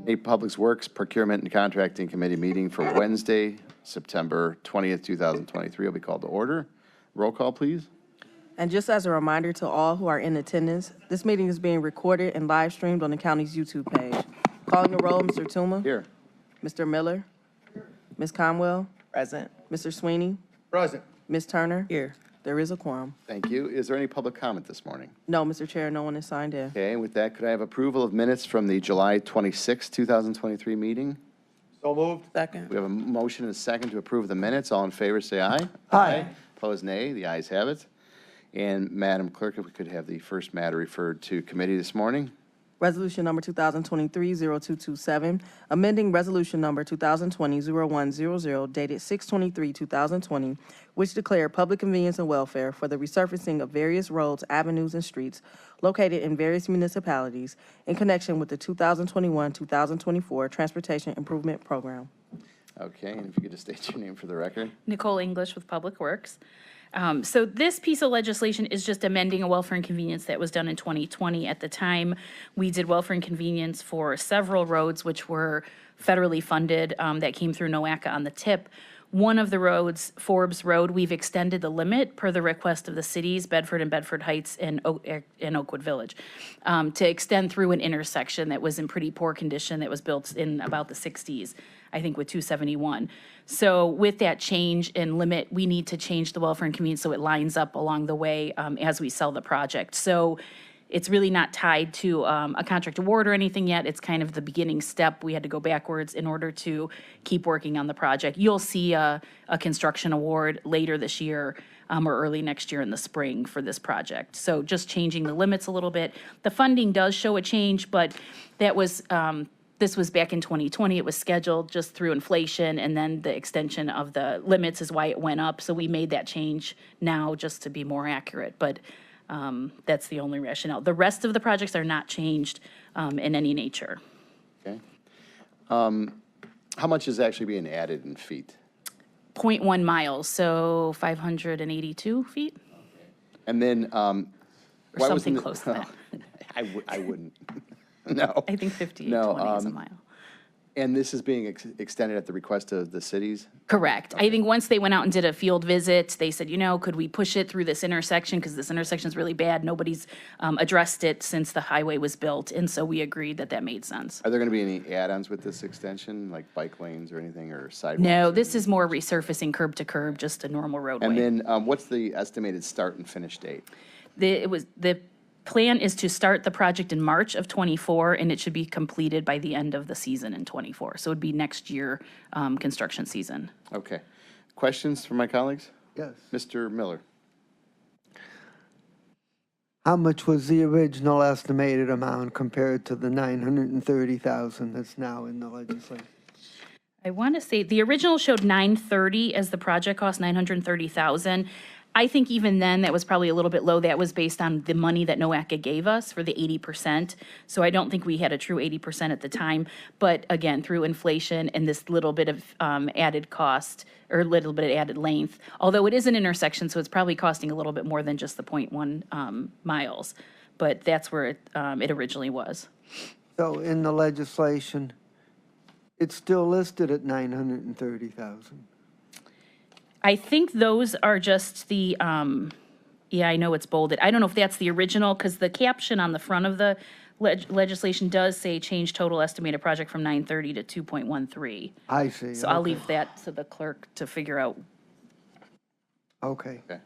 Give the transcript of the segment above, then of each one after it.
A Public Works Procurement and Contracting Committee meeting for Wednesday, September 20th, 2023 will be called to order. Roll call, please. And just as a reminder to all who are in attendance, this meeting is being recorded and live streamed on the county's YouTube page. Calling the roll, Mr. Tuma. Here. Mr. Miller. Ms. Conwell. Present. Mr. Sweeney. Present. Ms. Turner. Here. There is a quorum. Thank you. Is there any public comment this morning? No, Mr. Chair, no one is signed in. Okay, with that, could I have approval of minutes from the July 26th, 2023 meeting? So moved. Second. We have a motion and a second to approve the minutes. All in favor, say aye. Aye. Opposed, nay. The ayes have it. And Madam Clerk, if we could have the first matter referred to committee this morning. Resolution number 2023-0227, amending resolution number 2020-0100 dated 6/23/2020, which declared public convenience and welfare for the resurfacing of various roads, avenues, and streets located in various municipalities in connection with the 2021-2024 Transportation Improvement Program. Okay, and if you could just state your name for the record. Nicole English with Public Works. So this piece of legislation is just amending a welfare and convenience that was done in 2020. At the time, we did welfare and convenience for several roads which were federally funded that came through NOACA on the tip. One of the roads, Forbes Road, we've extended the limit per the request of the cities, Bedford and Bedford Heights and Oakwood Village, to extend through an intersection that was in pretty poor condition that was built in about the 60s, I think with 271. So with that change in limit, we need to change the welfare and convenience so it lines up along the way as we sell the project. So it's really not tied to a contract award or anything yet. It's kind of the beginning step. We had to go backwards in order to keep working on the project. You'll see a construction award later this year or early next year in the spring for this project. So just changing the limits a little bit. The funding does show a change, but that was this was back in 2020. It was scheduled just through inflation, and then the extension of the limits is why it went up. So we made that change now just to be more accurate. But that's the only rationale. The rest of the projects are not changed in any nature. Okay. How much is actually being added in feet? 0.1 miles, so 582 feet? And then, Or why something wasn't it- close to that. I wouldn't. No. I think 5820 No, is a mile. And this is being extended at the request of the cities? Correct. I think once they went out and did a field visit, they said, you know, could we push it through this intersection? Because this intersection is really bad. Nobody's addressed it since the highway was built. And so we agreed that that made sense. Are there going to be any add-ons with this extension, like bike lanes or anything, or sidewalks? No, or this anything? is more resurfacing curb to curb, just a normal roadway. And then what's the estimated start and finish date? The plan is to start the project in March of '24, and it should be completed by the end of the season in '24. So it'd be next year construction season. Okay. Questions from my colleagues? Yes. Mr. Miller? How much was the original estimated amount compared to the 930,000 that's now in the legislation? I want to say the original showed 930 as the project cost, 930,000. I think even then that was probably a little bit low. That was based on the money that NOACA gave us for the 80%. So I don't think we had a true 80% at the time. But again, through inflation and this little bit of added cost or a little bit of added length, although it is an intersection, so it's probably costing a little bit more than just the 0.1 miles. But that's where it originally was. So in the legislation, it's still listed at 930,000. I think those are just the, yeah, I know it's bolded. I don't know if that's the original, because the caption on the front of the legislation does say change total estimated project from 930 to 2.13. I see. So I'll okay. leave that to the clerk to figure out. Okay. Okay.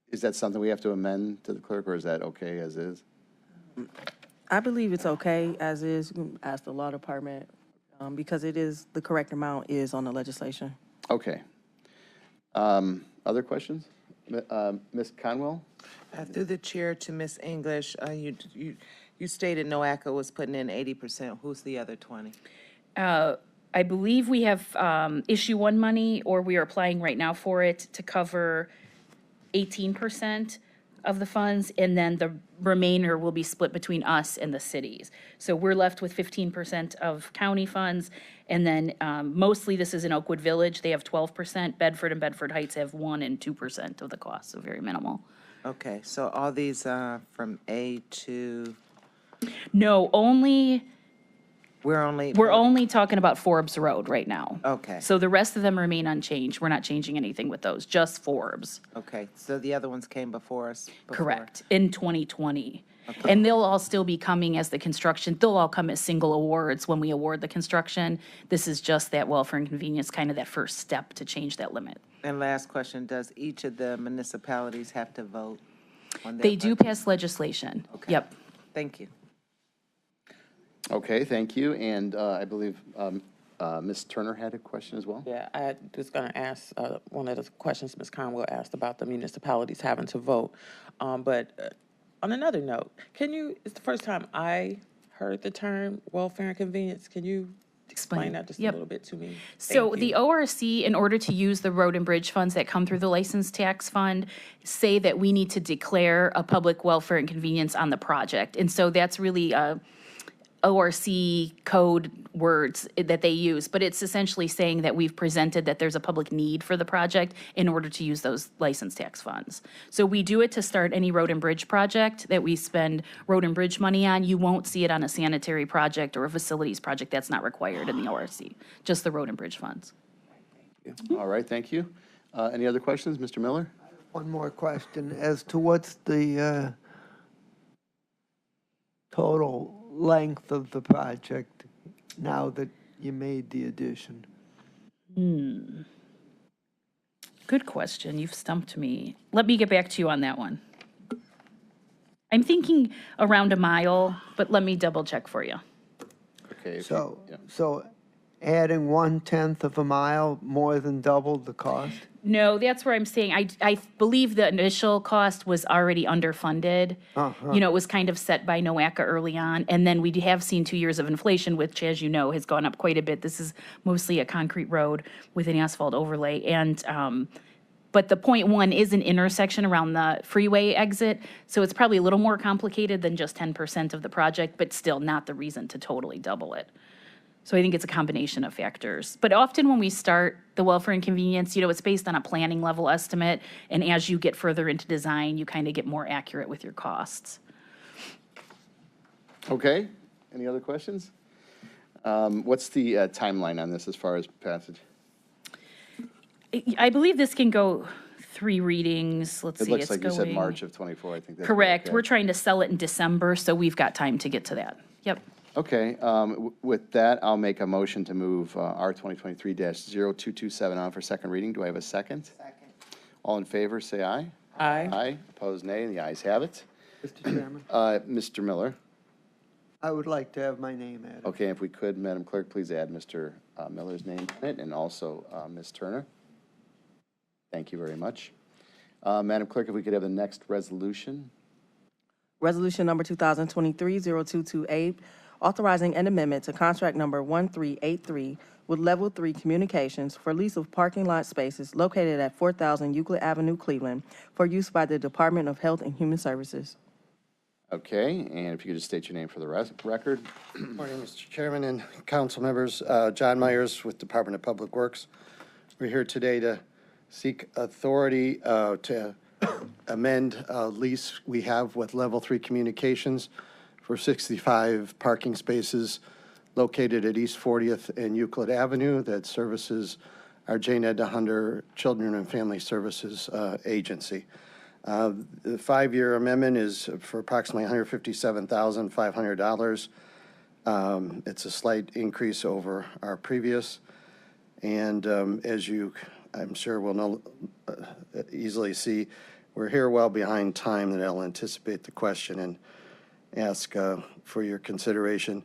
Is that something we have to amend to the clerk, or is that okay as is? I believe it's okay as is. You can ask the law department because it is, the correct amount is on the legislation. Okay. Other questions? Ms. Conwell? Through the chair to Ms. English, you stated NOACA was putting in 80%. Who's the other 20? I believe we have issue one money, or we are applying right now for it to cover 18% of the funds, and then the remainder will be split between us and the cities. So we're left with 15% of county funds, and then mostly this is in Oakwood Village. They have 12%. Bedford and Bedford Heights have 1% and 2% of the cost, so very minimal. Okay, so all these are from A to... No, only We're only. We're only talking about Forbes Road right now. Okay. So the rest of them remain unchanged. We're not changing anything with those, just Forbes. Okay, so the other ones came before us? before? Correct, in 2020. And they'll all still be coming as the construction, they'll all come as single awards when we award the construction. This is just that welfare and convenience, kind of that first step to change that limit. And last question, does each of the municipalities have to vote on their They do budget? pass legislation. Okay. Yep. Thank you. Okay, thank you. And I believe Ms. Turner had a question as well? Yeah, I was going to ask one of the questions Ms. Conwell asked about the municipalities having to vote. But on another note, it's the first time I heard the term welfare and convenience. Can you explain that just a Yep. little bit to me? So Thank the you. ORC, in order to use the road and bridge funds that come through the license tax fund, say that we need to declare a public welfare and convenience on the project. And so that's really ORC code words that they use, but it's essentially saying that we've presented that there's a public need for the project in order to use those license tax funds. So we do it to start any road and bridge project that we spend road and bridge money on. You won't see it on a sanitary project or a facilities project. That's not required in the ORC, just the road and bridge funds. All right, thank you. Any other questions, Mr. Miller? One more question as to what's the total length of the project now that you made the addition? Good question. You've stumped me. Let me get back to you on that one. I'm thinking around a mile, but let me double check for you. Okay. if you- So, yeah. so adding 1/10 of a mile more than doubled the cost? No, that's where I'm saying, I believe the initial cost was already underfunded. You know, it was kind of set by NOACA early on, and then we have seen 2 years of inflation, which, as you know, has gone up quite a bit. This is mostly a concrete road with an asphalt overlay, and, but the .1 is an intersection around the freeway exit, so it's probably a little more complicated than just 10% of the project, but still not the reason to totally double it. So I think it's a combination of factors. But often when we start the welfare and convenience, you know, it's based on a planning level estimate. And as you get further into design, you kind of get more accurate with your costs. Okay, any other questions? What's the timeline on this as far as passage? I believe this can go 3 readings. Let's It see, looks it's like you said going. March of '24, I think. that's Correct. okay. We're trying to sell it in December, so we've got time to get to that. Yep. Okay, with that, I'll make a motion to move R 2023-0227 on for second reading. Do I have a second? Second. All in favor, say aye. Aye. Aye, opposed, nay, and the ayes have it. Mr. Chairman, Mr. Miller? I would like to have my name added. Okay, if we could, Madam Clerk, please add Mr. Miller's name in it, and also Ms. Turner. Thank you very much. Madam Clerk, if we could have the next resolution. Resolution number 2023-0228, authorizing an amendment to contract number 1383 with Level 3 Communications for lease of parking lot spaces located at 4000 Euclid Avenue, Cleveland, for use by the Department of Health and Human Services. Okay, and if you could just state your name for the record. Morning, Mr. Chairman and council members. John Myers with Department of Public Works. We're here today to seek authority to amend a lease we have with Level 3 Communications for 65 parking spaces located at East 40th and Euclid Avenue that services our Jane Edna Hunter Children and Family Services Agency. The 5-year amendment is for approximately $157,500. It's a slight increase over our previous. And as you, I'm sure will know, easily see, we're here well behind time that I'll anticipate the question and ask for your consideration.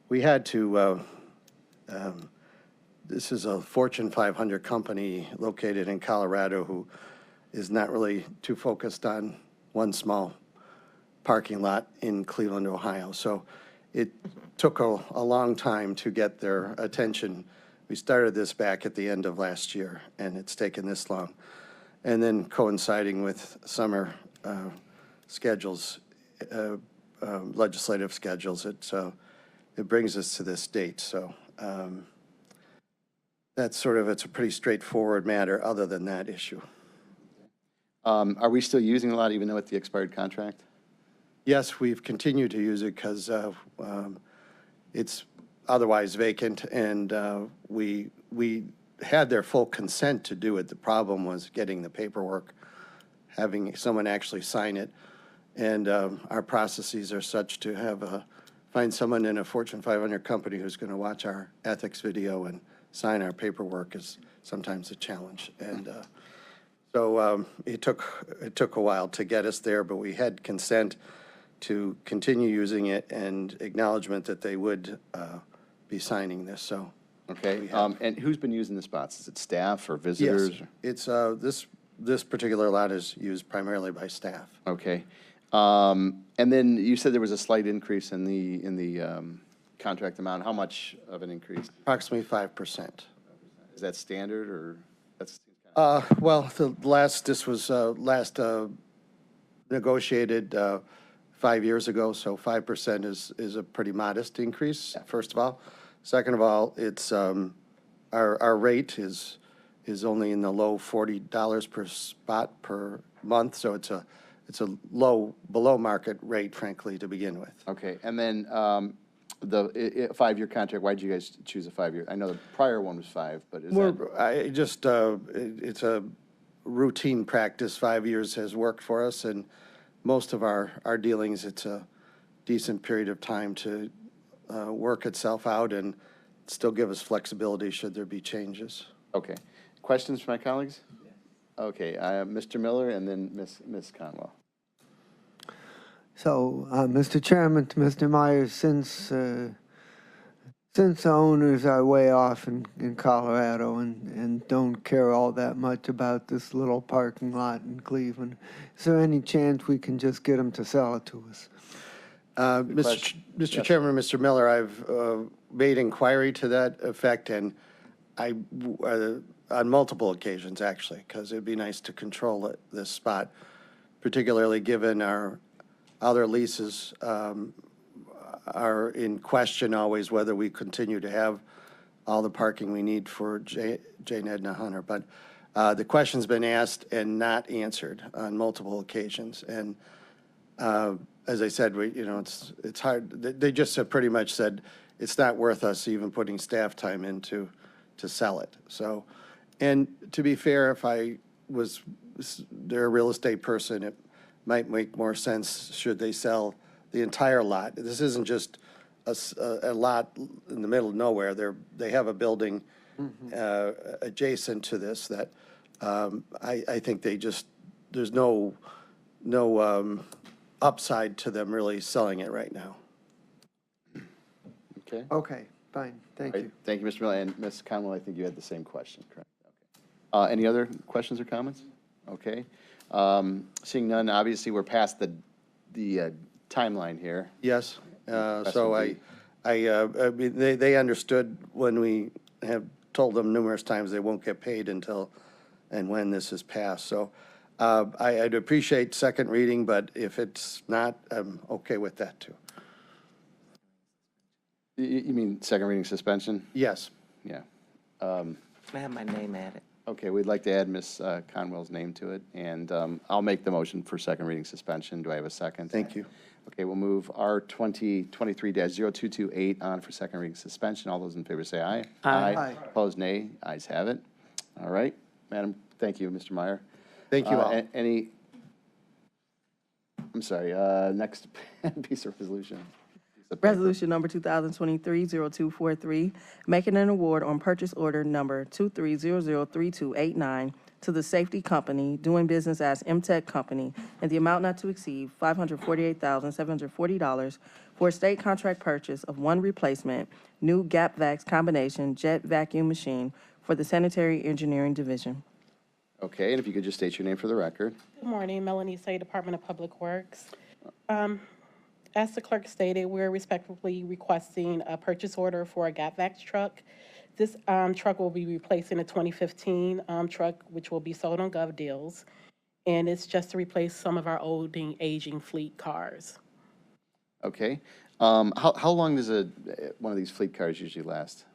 We had to, this is a Fortune 500 company located in Colorado who is not really too focused on one small parking lot in Cleveland, Ohio. So it took a long time to get their attention. We started this back at the end of last year, and it's taken this long. And then coinciding with summer schedules, legislative schedules, it brings us to this date. So that's sort of, it's a pretty straightforward matter other than that issue. Are we still using a lot even though it's the expired contract? Yes, we've continued to use it because it's otherwise vacant, and we had their full consent to do it. The problem was getting the paperwork, having someone actually sign it. And our processes are such to have find someone in a Fortune 500 company who's going to watch our ethics video and sign our paperwork is sometimes a challenge. And so it took a while to get us there, but we had consent to continue using it and acknowledgement that they would be signing this, so. Okay, and who's been using the spots? Is it staff or visitors? Yes, it's, this particular lot is used primarily by staff. Okay. And then you said there was a slight increase in the contract amount. How much of an increase? Approximately 5%. Is that standard, or that's? Well, this was last negotiated 5 years ago, so 5% is a pretty modest increase, first of all. Second of all, it's, our rate is only in the low $40 per spot per month, so it's a low, below market rate, frankly, to begin with. Okay, and then the 5-year contract, why'd you guys choose a 5-year? I know the prior one was 5, but is that? It's a routine practice. 5 years has worked for us, and most of our dealings, it's a decent period of time to work itself out and still give us flexibility should there be changes. Okay. Questions from my colleagues? Okay, Mr. Miller and then Ms. Conwell. So, Mr. Chairman, to Mr. Myers, since the owners are way off in Colorado and don't care all that much about this little parking lot in Cleveland, is there any chance we can just get them to sell it to us? Mr. Chairman, Mr. Miller, I've made inquiry to that effect, and I, on multiple occasions, actually, because it'd be nice to control this spot, particularly given our other leases are in question always whether we continue to have all the parking we need for Jane Edna Hunter. But the question's been asked and not answered on multiple occasions. And as I said, it's hard. They just have pretty much said it's not worth us even putting staff time into to sell it. So, and to be fair, if they're a real estate person, it might make more sense should they sell the entire lot. This isn't just a lot in the middle of nowhere. They have a building adjacent to this that I think there's no upside to them really selling it right now. Okay. Okay, fine, thank you. Thank you, Mr. Miller. And Ms. Conwell, I think you had the same question, correct? Okay. Any other questions or comments? Okay. Seeing none, obviously, we're past the timeline here. Yes. So I mean, they understood when we have told them numerous times they won't get paid until and when this is passed. So I'd appreciate second reading, but if it's not, I'm okay with that too. You mean second reading suspension? Yes. Yeah. I have my name added. Okay, we'd like to add Ms. Conwell's name to it, and I'll make the motion for second reading suspension. Do I have a second? Thank you. Okay, we'll move R 2023-0228 on for second reading suspension. All those in favor say aye. Aye. Aye. Opposed, nay. Ayes have it. All right, Madam, thank you, Mr. Meyer. Thank you all. I'm sorry, next piece of resolution. Resolution number 2023-0243, making an award on purchase order number 23003289 to the Safety Company, doing business as MTech Company, in the amount not to exceed $548,740 for a state contract purchase of one replacement new GapVax combination jet vacuum machine for the Sanitary Engineering Division. Okay, and if you could just state your name for the record. Good morning, Melanie Say, Department of Public Works. As the clerk stated, we're respectfully requesting a purchase order for a GapVax truck. This truck will be replacing a 2015 truck, which will be sold on Gov Deals, and it's just to replace some of our old and aging fleet cars. Okay. How long does one of these fleet cars usually last?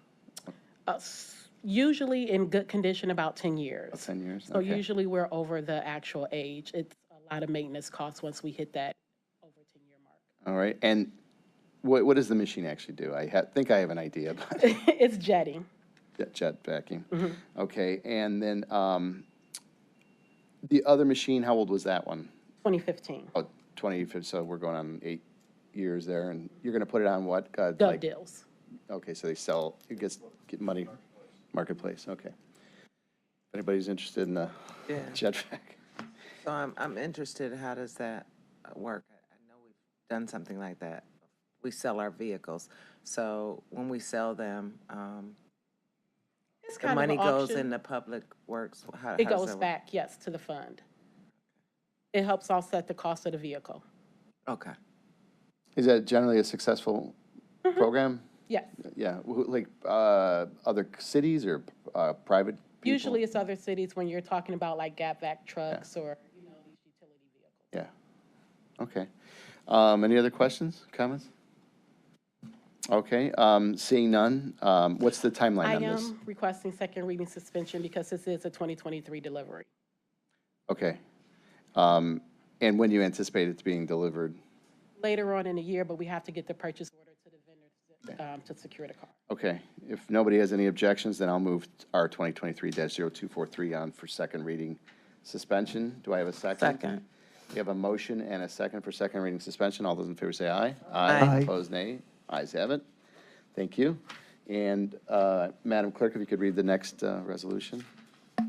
Usually in good condition, about 10 years. About 10 years? So Okay. usually we're over the actual age. It's a lot of maintenance costs once we hit that over 10-year mark. All right, and What does the machine actually do? I think I have an idea, but It's jetting. jet vacuum. Okay, and then the other machine, how old was that one? 2015. Oh, 20, so we're going on 8 years there, and you're gonna put it on what? Gov Like- deals. Okay, so they sell, it get money, marketplace, okay. If anybody's interested in the Yeah. jet vac. So I'm interested, how does that work? I know we've done something like that. We sell our vehicles. So when we sell them, It's the kind of money an goes auction. in the public works? How It does goes that work? back, yes, to the fund. It helps offset the cost of the vehicle. Okay. Is that generally a successful program? Yes. Yeah, like other cities or private people? Usually it's other cities when you're talking about like Gap Vac trucks or, these utility vehicles. Yeah, okay. Any other questions, comments? Okay, seeing none, what's the timeline I on this? am requesting second reading suspension because this is a 2023 delivery. Okay. And when do you anticipate it being delivered? Later on in the year, but we have to get the purchase order to the vendor to secure the car. Okay, if nobody has any objections, then I'll move our 2023-0243 on for second reading suspension. Do I have a second? Second. We have a motion and a second for second reading suspension. All those in favor say aye. Aye. Opposed, nay. Ayes have it. Thank you. And Madam Clerk, if you could read the next resolution.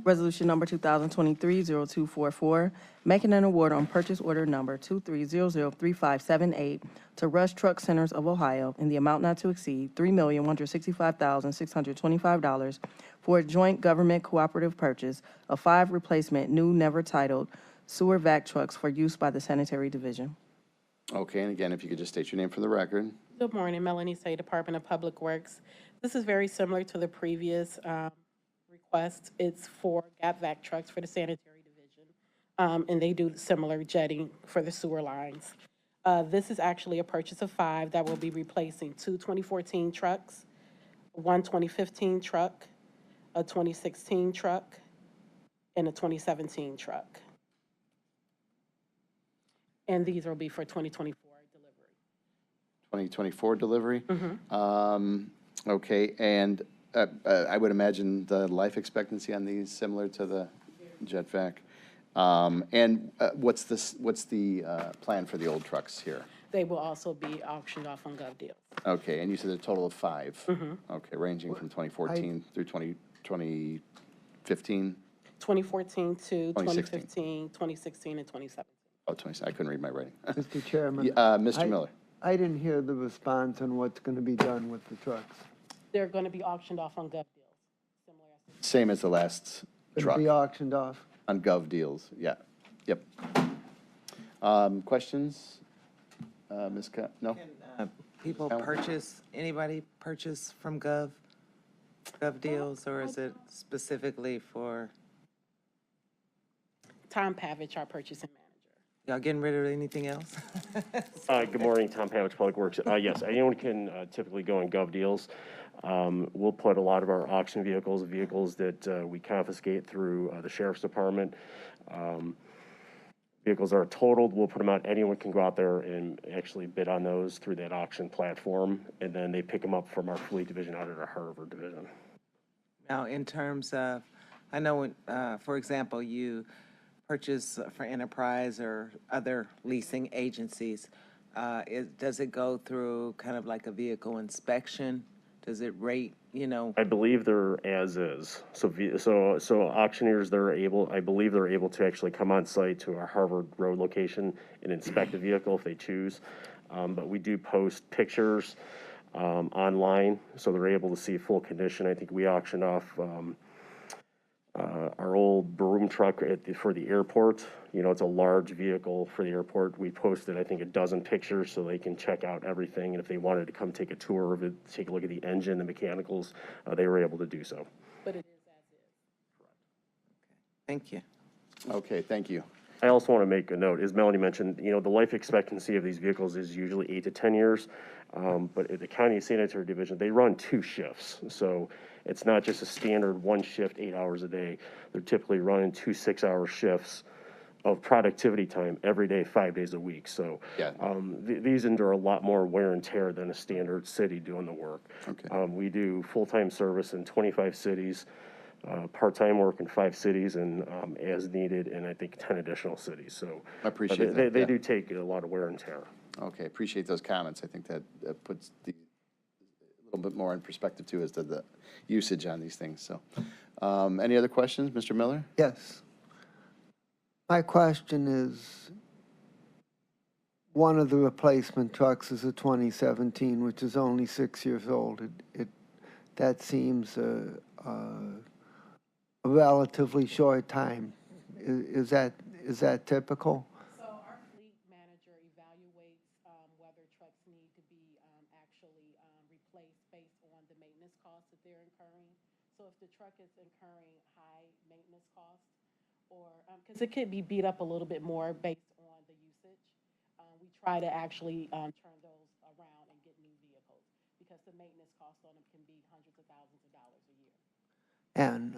Resolution number 2023-0244, making an award on purchase order number 23003578 to Rush Truck Centers of Ohio in the amount not to exceed $3,165,625 for a joint government cooperative purchase of 5 replacement new never titled sewer vac trucks for use by the Sanitary Division. Okay, and again, if you could just state your name for the record. Good morning, Melanie Say, Department of Public Works. This is very similar to the previous request. It's for Gap Vac trucks for the Sanitary Division, and they do similar jetting for the sewer lines. This is actually a purchase of 5 that will be replacing 2 2014 trucks, 1 2015 truck, a 2016 truck, and a 2017 truck. And these will be for 2024 delivery. 2024 delivery? Okay, and I would imagine the life expectancy on these similar to the jet vac. And what's the plan for the old trucks here? They will also be auctioned off on Gov Deals. Okay, and you said a total of 5? Okay, ranging from 2014 through 2015? 2014 to 2016. 2015, 2016, and 2017. Oh, 20, I couldn't read my writing. Mr. Chairman. Mr. Miller? I didn't hear the response on what's going to be done with the trucks. They're going to be auctioned off on Gov Deals. Similar as- Same as the last It'll truck, be auctioned off. on Gov Deals, yeah, yep. Questions? Ms. No? Can people purchase, anybody purchase from Gov Deals, or is it specifically for, Tom Pavich, our purchasing manager. y'all getting rid of anything else? Good morning, Tom Pavich, Public Works. Yes, anyone can typically go on Gov Deals. We'll put a lot of our auction vehicles that we confiscate through the Sheriff's Department. Vehicles are totaled, we'll put them out. Anyone can go out there and actually bid on those through that auction platform, and then they pick them up from our fleet division out at our Harvard division. Now, in terms of, I know, when, for example, you purchase for Enterprise or other leasing agencies, does it go through kind of like a vehicle inspection? Does it rate, I believe they're as is. So auctioneers, I believe they're able to actually come on site to our Harvard Road location and inspect the vehicle if they choose. But we do post pictures online, so they're able to see full condition. I think we auctioned off our old broom truck for the airport. It's a large vehicle for the airport. We posted, I think, a dozen pictures so they can check out everything. And if they wanted to come take a tour of it, take a look at the engine, the mechanicals, they were able to do so. But it is as is. thank you. Okay, thank you. I also want to make a note, as Melanie mentioned, the life expectancy of these vehicles is usually 8 to 10 years. But at the county sanitary division, they run 2 shifts. So it's not just a standard 1 shift, 8 hours a day. They're typically running 2 6-hour shifts of productivity time every day, 5 days a week. So Yeah. these endure a lot more wear and tear than a standard city doing the work. Okay. We do full-time service in 25 cities, part-time work in 5 cities, and as needed in, I think, 10 additional cities. So I appreciate that, They yeah. do take a lot of wear and tear. Okay, appreciate those comments. I think that puts a little bit more in perspective too as to the usage on these things, so. Any other questions, Mr. Miller? Yes. My question is, one of the replacement trucks is a 2017, which is only 6 years old. That seems a relatively short time. Is that typical? So our fleet manager evaluates whether trucks need to be actually replaced based on the maintenance costs that they're incurring. So if the truck is incurring high maintenance costs, or, because it could be beat up a little bit more based on the usage, we try to actually turn those around and get new vehicles, because the maintenance costs on them can be hundreds of thousands of dollars a year. And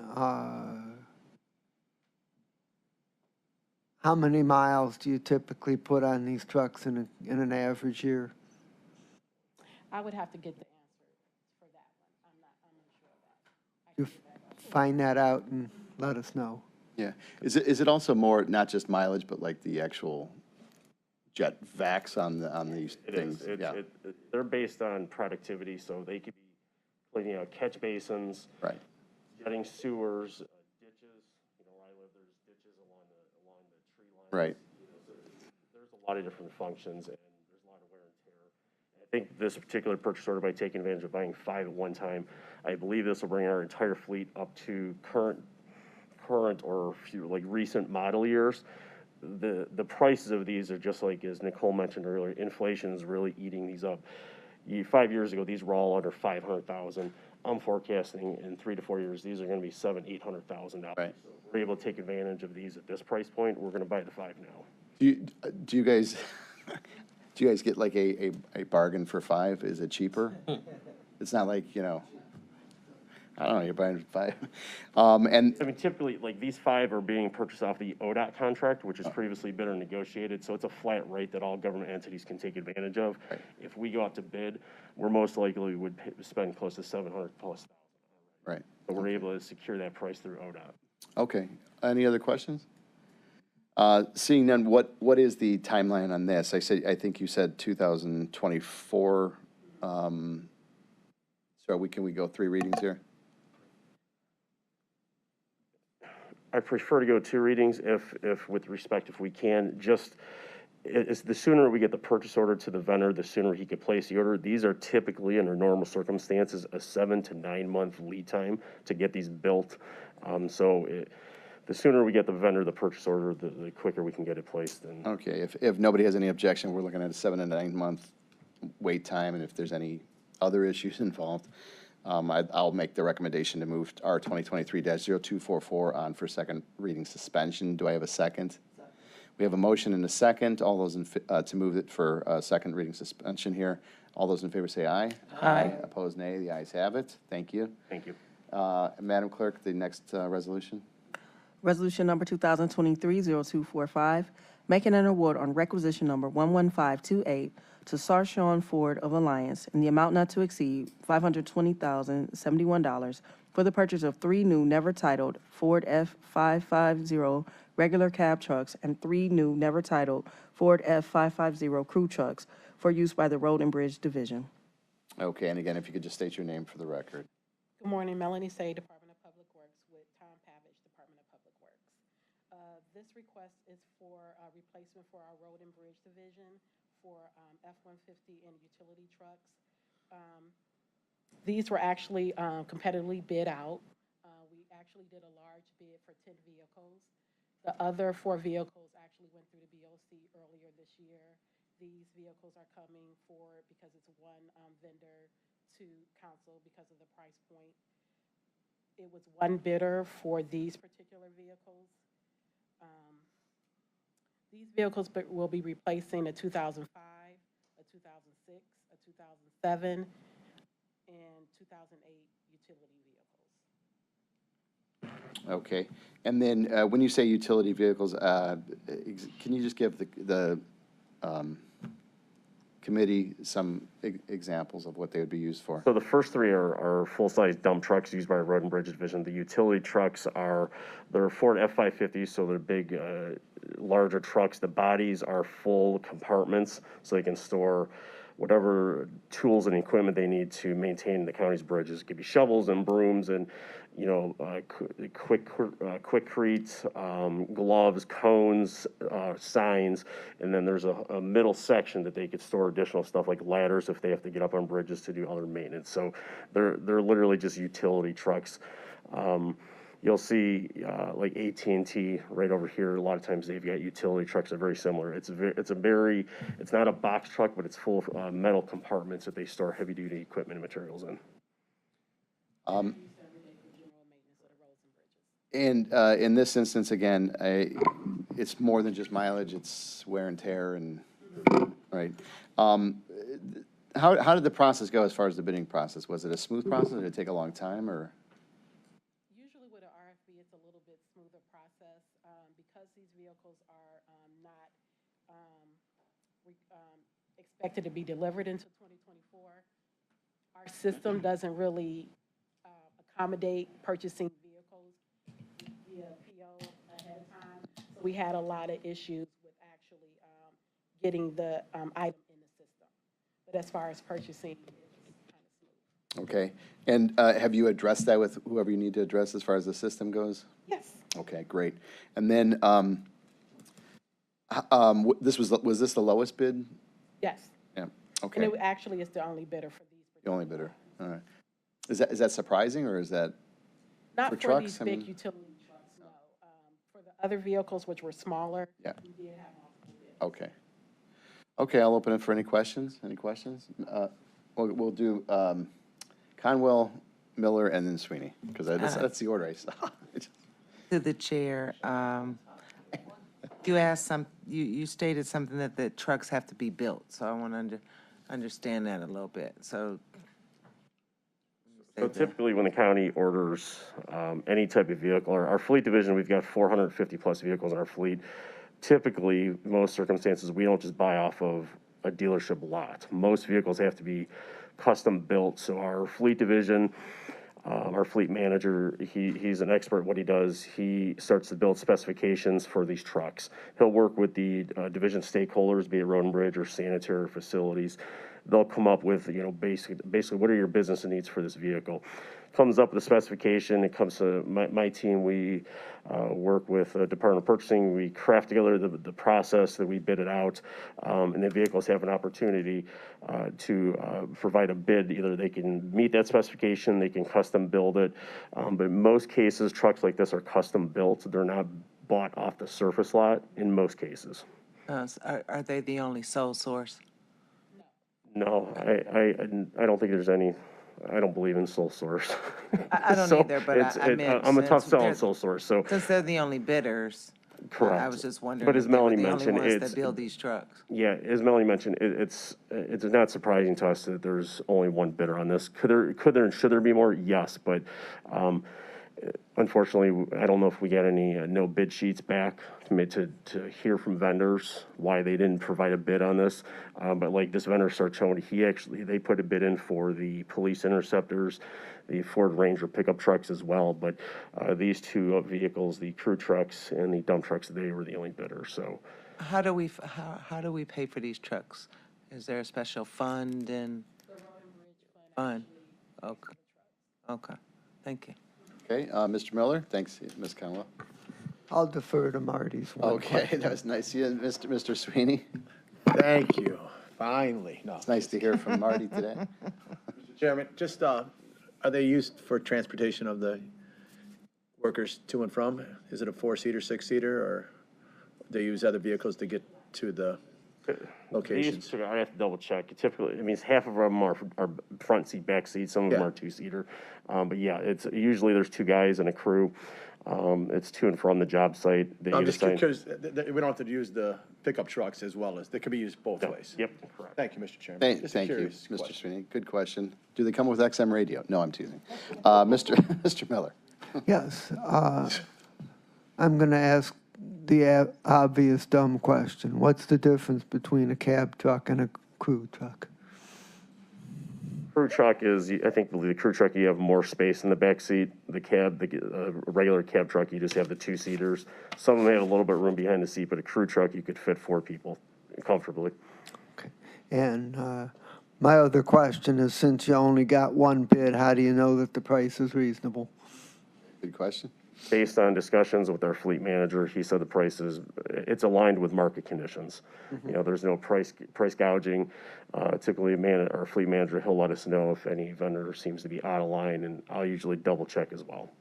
how many miles do you typically put on these trucks in an average year? I would have to get the answer for that one. I'm unsure of that. I You can get that back. find that out and let us know. Yeah. Is it also more, not just mileage, but like the actual jet vacs on these It things? is. Yeah, They're based on productivity, so they could be cleaning out catch basins, right. jetting sewers, ditches. Where I live, there's ditches along the tree lines. Right. So there's a lot of different functions, and there's a lot of wear and tear. I think this particular purchase order, by taking advantage of buying 5 at one time, I believe this will bring our entire fleet up to current or recent model years. The prices of these are just like, as Nicole mentioned earlier, inflation is really eating these up. 5 years ago, these were all under 500,000. I'm forecasting in 3 to 4 years, these are going to be $700,000-800,000. Right. So if we're able to take advantage of these at this price point, we're going to buy the 5 now. Do you guys get like a bargain for 5? Is it cheaper? It's not like, I don't know, you're buying 5. And I mean, typically, like, these 5 are being purchased off the ODOT contract, which has previously been or negotiated, so it's a flat rate that all government entities can take advantage of. Right. If we go out to bid, we're most likely would spend close to $700,000+. right. But we're able to secure that price through ODOT. Okay. Any other questions? Seeing none, what is the timeline on this? I think you said 2024. So can we go 3 readings here? I prefer to go 2 readings if with respect, if we can. It's the sooner we get the purchase order to the vendor, the sooner he could place the order. These are typically, under normal circumstances, a 7 to 9 month lead time to get these built. The sooner we get the vendor the purchase order, the quicker we can get it placed. And Okay, if nobody has any objection, we're looking at a 7 to 9 month wait time, and if there's any other issues involved, I'll make the recommendation to move our 2023-0244 on for second reading suspension. Do I have a second? We have a motion and a second. All those to move it for second reading suspension here. All those in favor say aye. Aye. Opposed, nay. The ayes have it. Thank you. thank you. Madam Clerk, the next resolution. Resolution number 2023-0245, making an award on requisition number 11528 to Sarshawn Ford of Alliance in the amount not to exceed $520,071 for the purchase of 3 new never-titled Ford F550 regular cab trucks and 3 new never-titled Ford F550 crew trucks for use by the Road and Bridge Division. Okay, and again, if you could just state your name for the record. Good morning, Melanie Say, Department of Public Works, with Tom Pavich, Department of Public Works. This request is for a replacement for our Road and Bridge Division for F-150 and utility trucks. These were actually competitively bid out. We actually did a large bid for 10 vehicles. The other 4 vehicles actually went through the BOC earlier this year. These vehicles are coming forward because it's one vendor to council because of the price point. It was one bidder for these particular vehicles. These vehicles will be replacing a 2005, a 2006, a 2007, and 2008 utility vehicles. Okay. And then when you say utility vehicles, can you just give the committee some examples of what they would be used for? So the first three are full-size dump trucks used by Road and Bridge Division. The utility trucks they're Ford F-550s, so they're big, larger trucks. The bodies are full compartments, so they can store whatever tools and equipment they need to maintain the county's bridges. It could be shovels and brooms and, quickcrete, gloves, cones, signs, and then there's a middle section that they could store additional stuff like ladders if they have to get up on bridges to do other maintenance. So they're literally just utility trucks. You'll see like AT&T right over here. A lot of times they've got utility trucks that are very similar. It's not a box truck, but it's full of metal compartments that they store heavy duty equipment and materials in. And in this instance, again, it's more than just mileage, it's wear and tear and, right? How did the process go as far as the bidding process? Was it a smooth process? Did it take a long time or? Usually with an RFP, it's a little bit smoother process because these vehicles are not expected to be delivered until 2024. Our system doesn't really accommodate purchasing vehicles via PO ahead of time. So we had a lot of issues with actually getting the item in the system. But as far as purchasing, it's kind of smooth. Okay. And have you addressed that with whoever you need to address as far as the system goes? Yes. Okay, great. And then was this the lowest bid? Yes. Yeah, And okay. it actually is the only bidder for these. The only bidder, all right. Is that surprising or is that? Not For for trucks, these I big mean- utility trucks, no. For the other vehicles, which were smaller, Yeah. we did have multiple bids. Okay. Okay, I'll open it for any questions. Any questions? We'll do Conwell, Miller, and then Sweeney, because that's the order I saw. To the chair, you stated something that the trucks have to be built, so I want to understand that a little bit, so. So typically, when the county orders any type of vehicle, our fleet division, we've got 450 plus vehicles in our fleet. Typically, most circumstances, we don't just buy off of a dealership lot. Most vehicles have to be custom built. So our fleet division, our fleet manager, he's an expert at what he does. He starts to build specifications for these trucks. He'll work with the division stakeholders, be it road and bridge or sanitary facilities. They'll come up with, basically what are your business needs for this vehicle? Comes up with a specification. It comes to my team. We work with Department of Purchasing. We craft together the process that we bid it out, and the vehicles have an opportunity to provide a bid. Either they can meet that specification, they can custom build it, but in most cases, trucks like this are custom built. They're not bought off the surface lot in most cases. Are they the only sole source? No, I don't think there's any. I don't believe in sole source. I don't So either, but I meant. I'm a tough since sell on they're- sole source, so. Since they're the only bidders. Correct. I was just wondering. But as if they were Melanie the only mentioned, ones it's. that build these trucks. Yeah, as Melanie mentioned, it's not surprising to us that there's only one bidder on this. Could there and should there be more? Yes, but unfortunately, I don't know if we got any no bid sheets back to hear from vendors why they didn't provide a bid on this. But like this vendor, Sarchoni, they put a bid in for the police interceptors, the Ford Ranger pickup trucks as well. But these two vehicles, the crew trucks and the dump trucks, they were the only bidders. So. How do we pay for these trucks? Is there a special fund and? Fund, okay, okay, thank you. Okay, Mr. Miller, thanks, Ms. Conwell. I'll defer to Marty's one Okay, question. that was nice. Yeah, Mr. Sweeney, Thank you. Finally. No. it's nice to hear from Marty today. Chairman, just, are they used for transportation of the workers to and from? Is it a 4-seater, 6-seater, or they use other vehicles to get to the locations? I have to double check. Typically, half of them are front seat, back seat. Some of them Yeah. are 2-seater. But yeah, it's usually there's 2 guys and a crew. It's to and from the job site. I'm just curious, we don't have to use the pickup trucks as well as, they could be used both ways. Yep, correct. Thank you, Mr. Chairman. Thank Just a you, curious Mr. question. Sweeney. Good question. Do they come with XM radio? No, I'm teasing. Mr. Miller. Yes, I'm going to ask the obvious dumb question. What's the difference between a cab truck and a crew truck? Crew truck is, I think the crew truck, you have more space in the back seat. The cab, the regular cab truck, you just have the two-seaters. Some of them have a little bit of room behind the seat, but a crew truck, you could fit 4 people comfortably. Okay. And my other question is, since you only got one bid, how do you know that the price is reasonable? Good question. Based on discussions with our fleet manager, he said the price is, it's aligned with market conditions. You know, there's no price gouging. Typically, our fleet manager, he'll let us know if any vendor seems to be out of line, and I'll usually double check as well.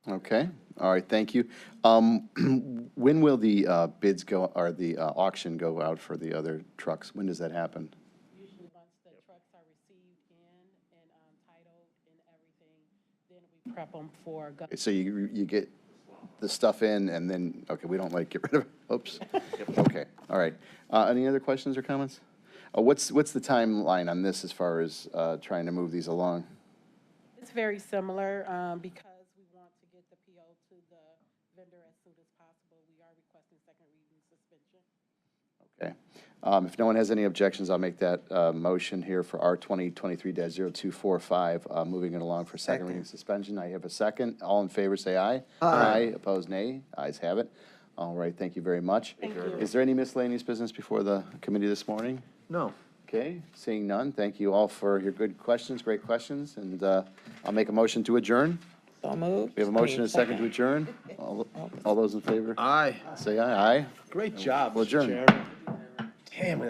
Okay, all right, thank you. When will the bids go, or the auction go out for the other trucks? When does that happen? Usually once the trucks are received in and titled and everything, then we prep them for go. So you get the stuff in and then, okay, we don't like get rid of it, oops. Okay, all right. Any other questions or comments? What's the timeline on this as far as trying to move these along? It's very similar, because we want to get the PO to the vendor as soon as possible. We are requesting second reading suspension. Okay. If no one has any objections, I'll make that motion here for R 2023-0245, moving it along for second reading suspension. I have a second. All in favor, say aye. Aye. Opposed, nay. Ayes have it. All right, thank you very much. Thank you. Is there any miscellaneous business before the committee this morning? No. Okay, seeing none, thank you all for your good questions, great questions, and I'll make a motion to adjourn. So moved. We have a motion and a second to adjourn. All those in favor? Aye. Say aye. Aye. Great job, We'll Mr. adjourn. Chairman. Damn it.